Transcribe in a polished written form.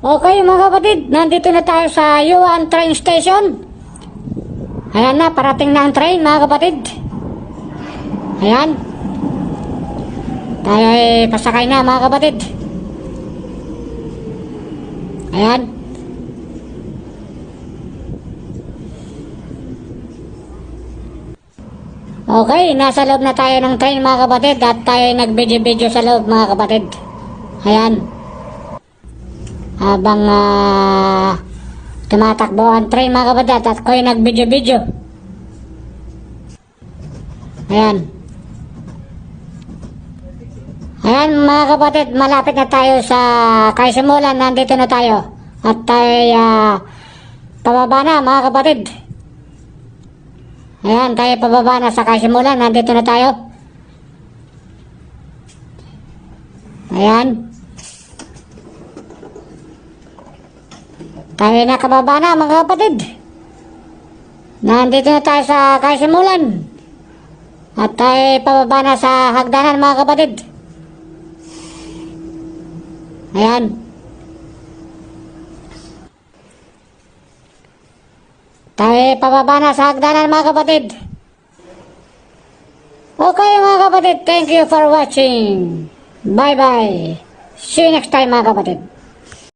Okay mga kapatid, nandito na tayo sa Yuan train station. Ayan na, parating na ang train mga kapatid. Ayan. Tayo ay pasakay na mga kapatid. Ayan. Okay, nasa loob na tayo ng train mga kapatid at tayo ay nag-video-video sa loob mga kapatid. Ayan. Habang tumatakbo ang train mga kapatid at ako'y nag-video-video. Ayan. Ayan mga kapatid, malapit na tayo sa Kaisimulan. Nandito na tayo. At tayo pababa na mga kapatid. Ayan, tayo pababa na sa Kaisimulan. Nandito na tayo. Ayan. Tayo nakababa na mga kapatid. Nandito na tayo sa Kaisimulan. At tayo pababa na sa hagdanan mga kapatid. Ayan. Tayo pababa na sa hagdanan mga kapatid. Okay mga kapatid, thank you for watching. Bye bye. See you next time mga kapatid.